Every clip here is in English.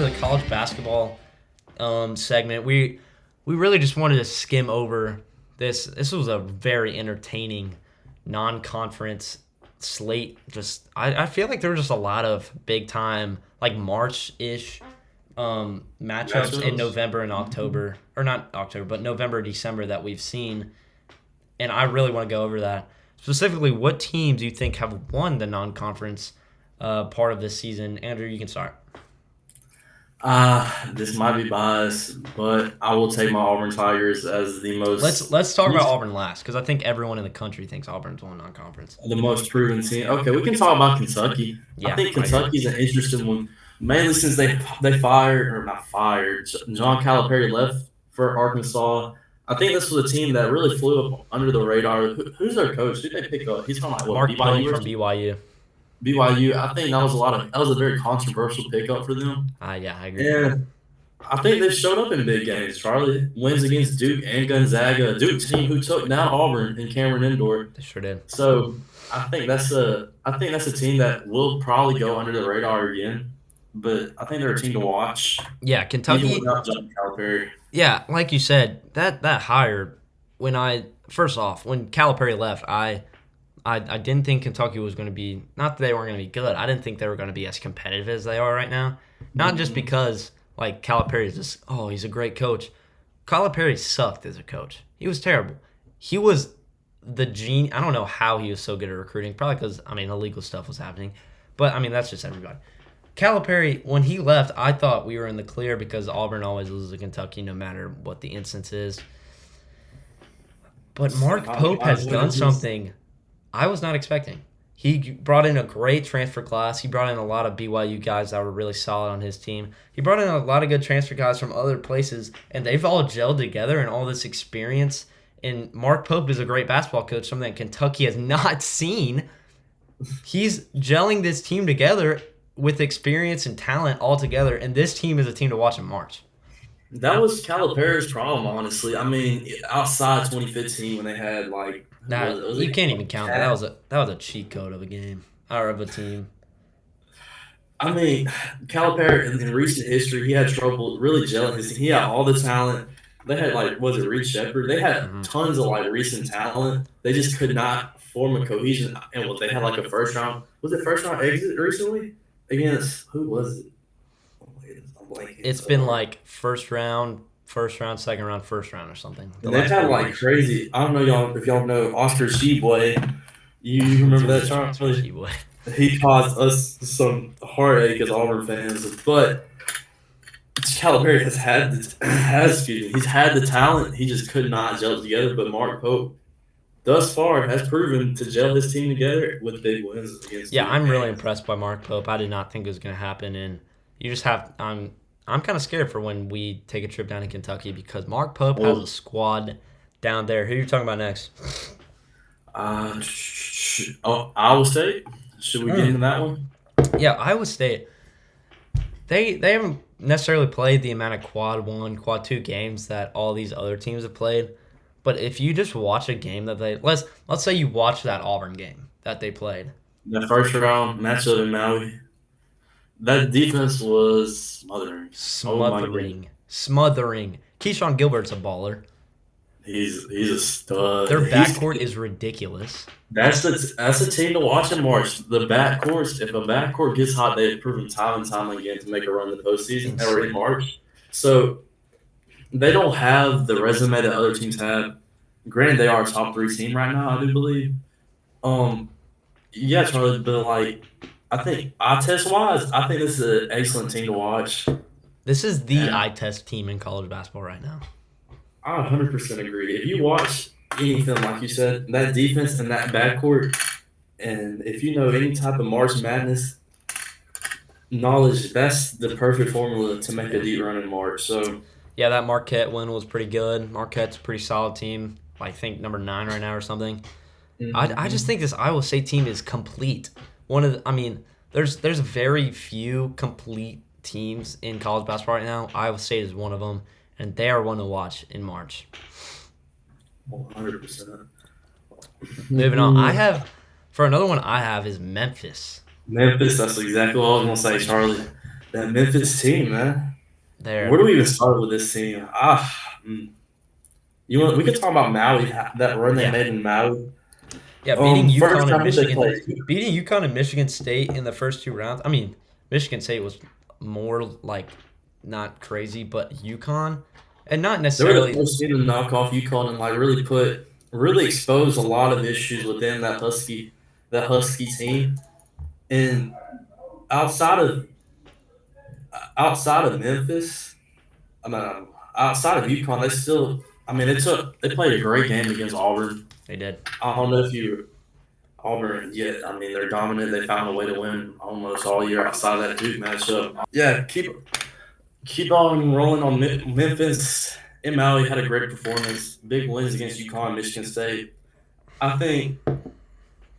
into the college basketball segment. We really just wanted to skim over this. This was a very entertaining non-conference slate. I feel like there were just a lot of big time like March-ish matchups in Matchups. November and October, or not October, but November, December that we've seen, and I really want to go over that. Specifically, what teams do you think have won the non-conference part of this season? Andrew, you can start. This might be biased, but I will take my Auburn Tigers as Let's talk about Auburn last because I think everyone in the country thinks Auburn's won non-conference. the most proven team. Okay, we can talk about Kentucky. I Yeah, think I agree. Kentucky's an interesting one, mainly since they fired or not fired. John Calipari left for Arkansas. I think this was a team that really flew up under the radar. Who's their coach? Who did they pick up? He's from like what Mark Pope BYU or from something? BYU. BYU. I think that was a very controversial pickup for them. Yeah, I agree. And I think they showed up in big games. Charlie wins against Duke and Gonzaga, a Duke team who took down Auburn in Cameron Indoor. They sure did. So I think that's a team that will probably go under the radar again. But I think they're a team to watch, Yeah, even Kentucky. without John Calipari. Yeah, like you said, that hire when I first off when Calipari left, I didn't think Kentucky was going to be not that they weren't going to be good. I didn't think they were going to be as competitive as they are right now. Not just Mhm. because like Calipari is just he's a great coach. Calipari sucked as a coach. He was terrible. He was the gene. I don't know how he was so good at recruiting. Probably because illegal stuff was happening. But that's just everybody. Calipari, when he left, I thought we were in the clear because Auburn always loses to Kentucky no matter what the instance is. But Mark Pope has done something I was not expecting. He brought in a great transfer class. He brought in a lot of BYU guys that were really solid on his team. He brought in a lot of good transfer guys from other places, and they've all gelled together and all this experience. And Mark Pope is a great basketball coach, something that Kentucky has not seen. He's gelling this team together with experience and talent all together, and this team is a team to watch in March. That was Calipari's problem, honestly. I mean, outside 2015 when they had like who was Now it? Was you it can't even count that. That Cat? was a cheat code of a game or of a team. I mean, Calipari in recent history, he had trouble really gelling his team. He had all the talent. They had like, was it Reed Shepard? They had Hmm. tons of like recent talent. They just could not form a cohesion. And what they had like a first round, was it first round exit recently against who was it? Oh, wait, I'm blanking. It's been like first round, second round, first round or something. The And they've last had few like years. crazy. I don't know y'all if y'all know Oscar Sheboy. You remember Who that, is Oscar Charlie? Sheboy? He caused us some heartache as Auburn fans, but Calipari he's had the talent. He just could not gel together. But Mark Pope, thus far, has proven to gel his team together with big wins against Yeah, Duke I'm really and impressed by Mark Pope. I did not think it was going to happen, and you just have. I'm kind of scared for when we take a trip down to Kentucky because Mark Pope has a well, squad down there. Who are you talking about next? Iowa State. Should we get Mm. into that one? Yeah, Iowa State. They haven't necessarily played the amount of quad one, quad two games that all these other teams have played. But if you just watch a game that let's say you watch that Auburn game that they played, The first round matchup in Maui. That defense was smothering. Oh my goodness. smothering. Keyshawn Gilbert's a baller. He's a stud. Their He's backcourt is ridiculous. that's a team to watch in March. The backcourt, if a backcourt gets hot, they've proven time and time again to make a run in the postseason or in Insane. March. So they don't have the resume that other teams have. Granted, they are a top three team right now, I do believe. Um, yeah, Charlie, but like I think eye test wise, I think this is an excellent team to watch. This is the And eye test team in college basketball right now. I 100% agree. If you watch anything like you said, that defense and that backcourt, and if you know any type of March Madness knowledge, that's the perfect formula to make a deep run in March. So, Yeah, that Marquette win was pretty good. Marquette's a pretty solid team. I think number 9 right now or something. I just mhm. think this Iowa State team is complete. There's very few complete teams in college basketball right now. Iowa State is one of them, and they are one to watch in March. 100%. Moving on, for another one I have is Memphis. Memphis, that's exactly what I was going to say, Charlie. That Memphis team, man. There. Where do we even start with this team? We could talk about Maui, that run they Yeah. made in Maui. Yeah, beating First UConn and time who they Michigan, played. beating UConn and Michigan State in the first two rounds. I mean, Michigan State was more like not crazy, but UConn, and not They were the necessarily. first team to knock off UConn and like really expose a lot of issues within that Husky team. And outside of outside of Memphis, I mean, outside of UConn, they played a great game against Auburn. They did. I don't know if you Auburn yet. I mean, they're dominant. They found a way to win almost all year outside of that Duke matchup. Yeah, keep on rolling on Memphis. And Maui had a great performance. Big wins against UConn, Michigan State. I think,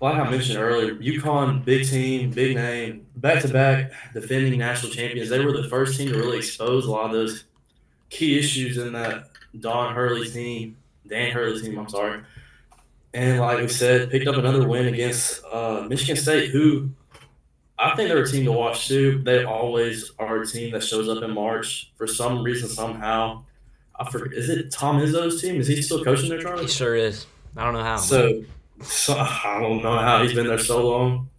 like I mentioned earlier, UConn, big team, big name, back to back defending national champions. They were the first team to really expose a lot of those key issues in that Dan Hurley team. I'm sorry. And like we said, picked up another win against Michigan State, who I think they're a team to watch too. They always are a team that shows up in March for some reason, somehow. I forget. Is it Tom Izzo's team? Is he still coaching there, He Charlie? sure is. I don't know how, but So I don't know how he's been there so long.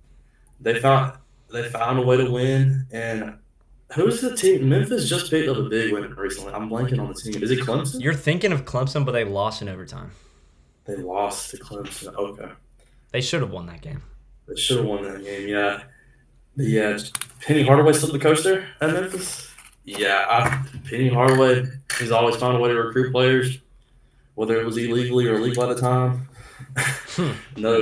They found they found a way to win. And who's the team? Memphis just picked up a big win recently. I'm blanking on the team. Is it Clemson? you're thinking of Clemson, but they lost in overtime. They lost to Clemson. Okay, They should have won that game. they should have won that game. Yeah, yeah. Penny Hardaway still the coach there at Memphis. Yeah, Penny Hardaway. He's always found a way to recruit players, whether it was illegally or legal at the time. No,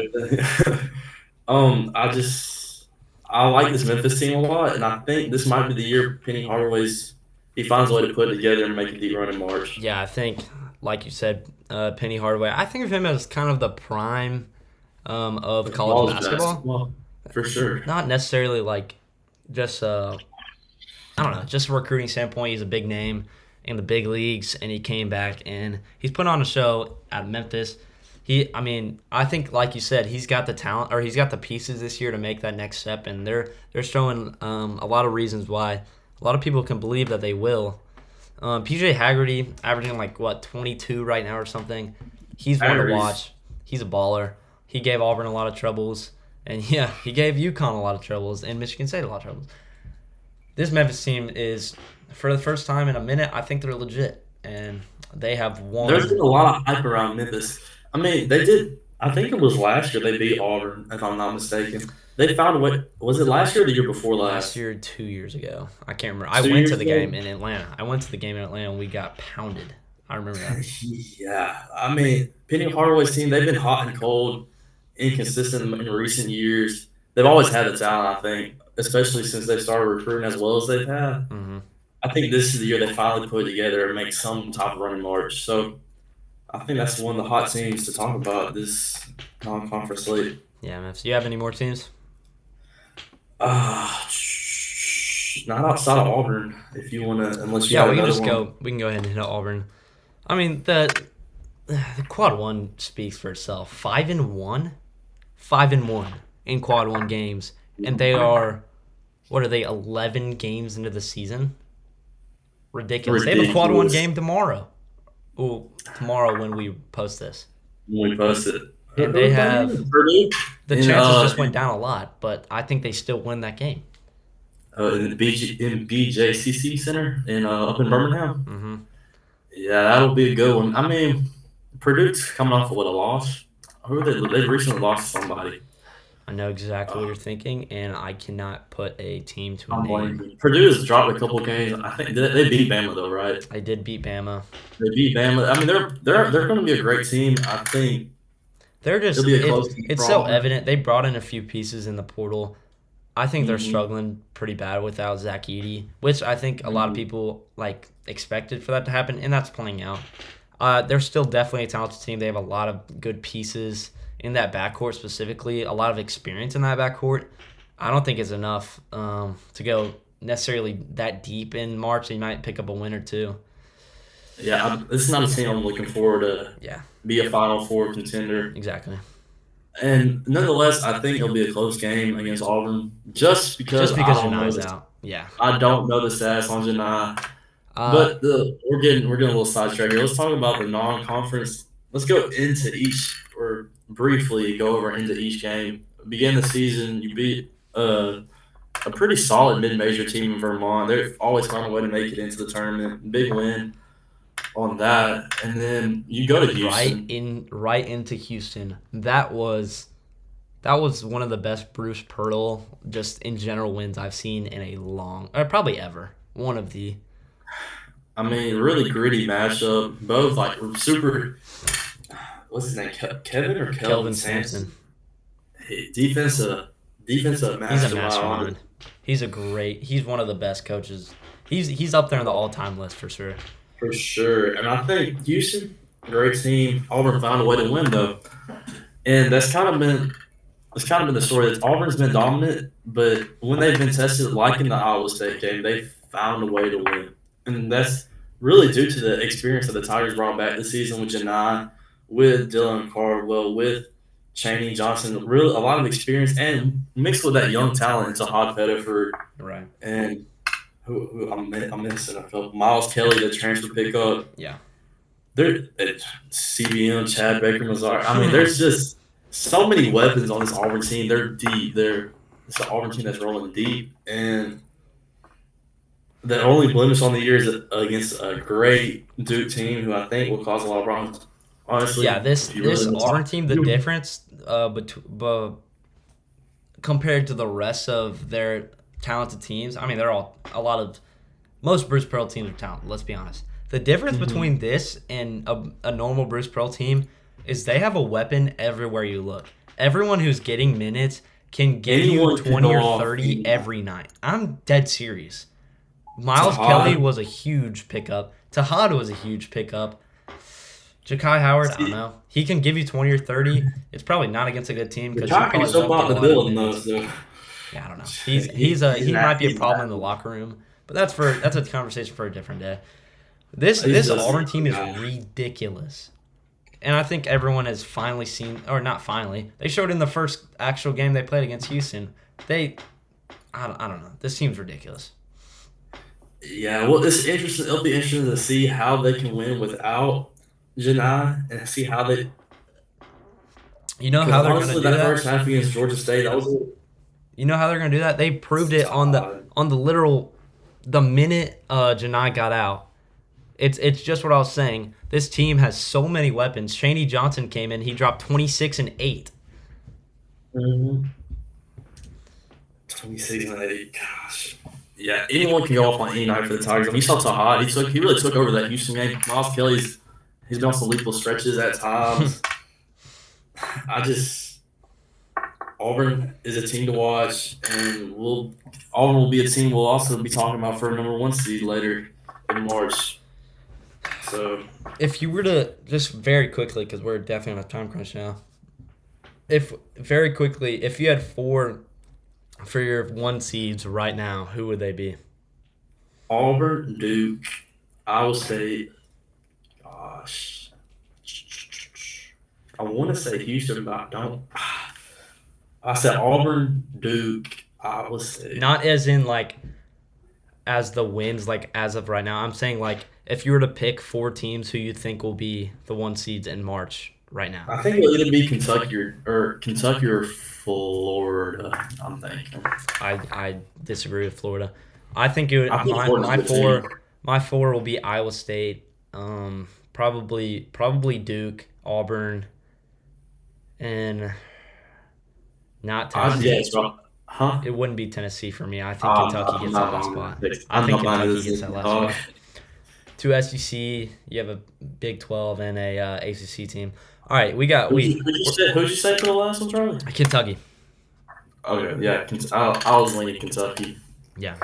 I like this Memphis team a lot, and I think this might be the year he finds a way to put it together and make a deep run in March. Yeah, I think, like you said, Penny Hardaway. I think of him as kind of the prime of college basketball. For sure. Not necessarily like just I don't know, just a recruiting standpoint. He's a big name in the big leagues, and he came back and he's put on a show at Memphis. I think like you said, he's got the talent or he's got the pieces this year to make that next step, and they're showing a lot of reasons why a lot of people can believe that they will. PJ Haggerty averaging like 22 right now or something. He's one to watch. He's a baller. He gave Auburn a lot of troubles, and yeah, he gave UConn a lot of troubles and Michigan State a lot of troubles. This Memphis team is, for the first time in a minute, I think they're legit, and they have won. There's been a lot of hype around Memphis. I mean, they did. I think it was last year they beat Auburn, if I'm not mistaken. They found a way. Was it last year or the year before last? Last year, 2 years ago. I can't remember. I went to the game in Atlanta. And we got pounded. I remember that. Yeah. I mean, Penny Hardaway's team, they've been hot and cold, inconsistent in recent years. They've always had the talent, I think, especially since they started recruiting as well as they've had. Mm-hmm. I think this is the year they finally put it together and make some type of run in March. So I think that's one of the hot teams to talk about this non-conference slate. Yeah, Memphis. Do you have any more teams? Not outside of Auburn, if you want to, unless you Yeah, have we can another just one. go. We can go ahead and hit Auburn. I mean, the quad one speaks for itself. 5-1, 5-1 in quad one games, and they are, what are they? 11 games into the season. Ridiculous. They have a quad one game tomorrow. Well, tomorrow when we post this. When we post it. And they have Purdue. the chances just went down a lot, but I think they still win that game. In the BJCC Center up in Birmingham. Mm-hmm. Yeah, that'll be a good one. I mean, Purdue's coming off with a loss. Who are they? They recently lost to somebody. I know exactly what you're thinking, and I cannot put a team to a name. Purdue has dropped a couple games. I think they beat Bama though, right? They did beat Bama. They beat Bama. I mean, they're going to be a great team. I think they're just. It's so evident. They brought in a few pieces in the portal. I think they're struggling pretty bad without Zach Edey, which I think a lot of people expected for that to happen, and that's playing out. They're still definitely a talented team. They have a lot of good pieces in that backcourt specifically, a lot of experience in that backcourt. I don't think it's enough to go necessarily that deep in March. They might pick up a win or two. Yeah, this is not a team I'm looking forward to. Yeah, be a Final Four contender. Exactly. And nonetheless, I think it'll be a close game against Auburn, just because your nice out. Yeah. I don't know the stats on Janai, Uh, but we're getting a little sidetracked here. Let's talk about the non-conference. Let's go into each or briefly go over into each game. Begin the season, you beat a pretty solid mid-major team in Vermont. They've always found a way to make it into the tournament. Big win on that, and then you go to Houston. right into Houston. That was one of the best Bruce Pearl just in general wins I've seen in a long, or probably ever. One of the I mean, really gritty matchup. Both like super. What's his name? Kevin or Kelvin Kelvin Sampson. Sampson? Hey, defensive He's a mastermind mastermind. He's one of the best coaches. He's up there on the all-time list for sure. for sure. And I think Houston, great team. Auburn found a way to win though, and that's kind of been the story. That Auburn's been dominant, but when they've been tested, like in the Iowa State game, they found a way to win, and that's really due to the experience that the Tigers brought back this season with Janai, with Dylan Cardwell, with Chaney Johnson. Really, a lot of experience, and mixed with that young talent, it's a Hod Pettiford Right. and who I'm missing a couple. Miles Kelly, the transfer pickup. Yeah. There, CBM, Chad Baker, Mazar. I mean, there's just so many weapons on this Auburn team. They're deep. It's an Auburn team that's rolling deep, and the only blemish on the year is against a great Duke team who I think will cause a lot of problems. Honestly, Yeah, this if you this really Auburn team, the difference compared to the rest of their talented teams, I mean, they're all most Bruce Pearl teams are talented. Let's be honest. The difference between this and a normal Bruce Pearl team is they have a weapon everywhere you look. Everyone who's getting minutes can give Anyone you can 20 go or off 30 the- every night. I'm dead serious. Miles Tahad. Kelly was a huge pickup. Tahad was a huge pickup. Jakai Howard, I don't know. He can give you 20 or 30. It's probably not against a good team because he Jakai probably can jump won't out get a the lot of building though. minutes. So Yeah, I don't know. he's He might be a he's problem in an the athlete. locker room, but that's a conversation for a different day. This He's this just Auburn a team is guy. ridiculous, and I think everyone has finally seen, or not finally. They showed in the first actual game they played against Houston. I don't know. This team's ridiculous. Yeah, well, it's interesting. It'll be interesting to see how they can win without Janai and see how they. You know Because how they're gonna honestly, do that that? first half against Georgia State, that was You know how they're gonna do that? They proved it Todd. on the literal the minute Janai got out. It's just what I was saying. This team has so many weapons. Chaney Johnson came in. He dropped 26 and 8. 26 and 8. Gosh. Yeah, anyone can go off on any night for the Tigers. I mean, you saw Tahad. He really took over that Houston game. Miles Kelly's he's been on some lethal stretches at times. I just Auburn is a team to watch, and Auburn will be a team we'll also be talking about for a number 1 seed later in March. So If you were to just very quickly, because we're definitely on a time crunch now. If you had 4 for your 1 seeds right now, who would they be? Auburn, Duke, Iowa State. Gosh, I want to say Houston, but I don't. I said Auburn, Duke, Iowa State. Not as in like as the wins, like as of right now. I'm saying like if you were to pick 4 teams who you think will be the 1 seeds in March right now. I think it'll either be Kentucky or Florida. I'm thinking. I disagree with Florida. I think it would, I think my Florida's a good team. my 4 will be Iowa State, probably Duke, Auburn, and not Tennessee. Yeah, it's wrong. Huh? It wouldn't be Tennessee for me. I think Kentucky gets that last spot. I I'm think not buying Kentucky this. gets that last spot. 2 SEC, you have a Big 12 and a ACC team. All right, Who'd you say for the last one, Charlie? Kentucky. Okay, yeah, I was leaning Kentucky. Yeah.